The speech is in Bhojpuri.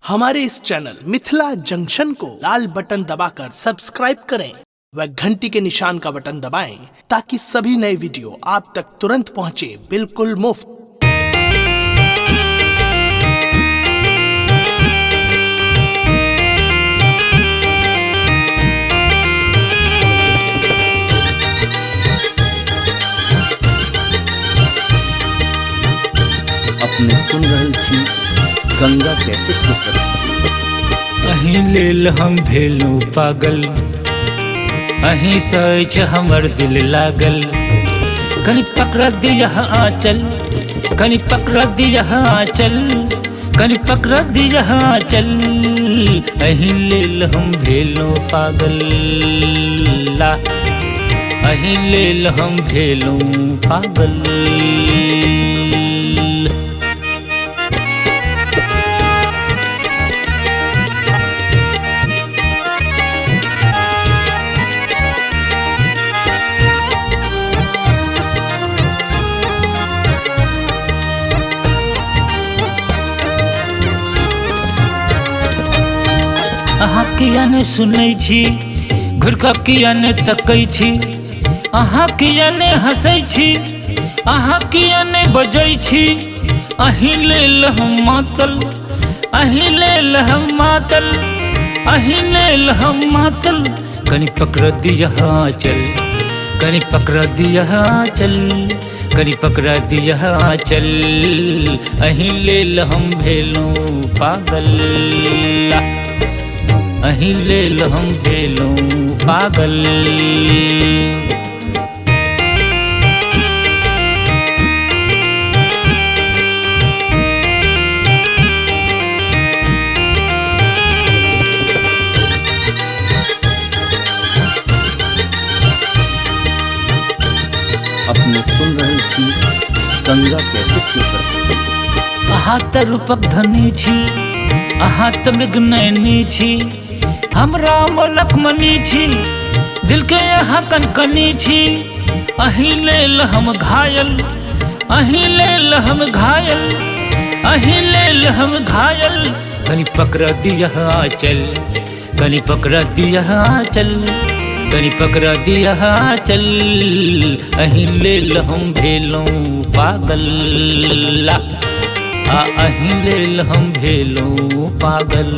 हमारे इस चैनल मिथिला जंक्शन को लाल बटन दबाकर सब्सक्राइब करें व घंटी के निशान का बटन दबाएं ताकि सभी नए वीडियो आप तक तुरंत पहुंचे बिल्कुल मुफ्त। अपने सुन रहल छी गंगा कैसे के प्रस्तुति। अहीं लेल हम भेलू पागल, अहीं सच हमर दिल लागल। कनी पकड़ दिया आंचल, कनी पकड़ दिया आंचल, कनी पकड़ दिया आंचल। अहीं लेल हम भेलू पागल, अहीं लेल हम भेलू पागल। अहाँ किया ने सुनै छी, घुरकऽ किया ने तकै छी। अहाँ किया ने हँसै छी, अहाँ किया ने बजै छी। अहीं लेल हम मातल, अहीं लेल हम मातल, अहीं लेल हम मातल। कनी पकड़ दिया आंचल, कनी पकड़ दिया आंचल, कनी पकड़ दिया आंचल। अहीं लेल हम भेलू पागल, अहीं लेल हम भेलू पागल। अपने सुन रहल छी गंगा कैसे के प्रस्तुति। अहाँ त रूपक धनी छी, अहाँ त मृग नयनी छी। हमरा मोलक मनी छी, दिल के यहाँ कनकनी छी। अहीं लेल हम घायल, अहीं लेल हम घायल, अहीं लेल हम घायल। कनी पकड़ दिया आंचल, कनी पकड़ दिया आंचल, कनी पकड़ दिया आंचल। अहीं लेल हम भेलू पागल, अहीं लेल हम भेलू पागल।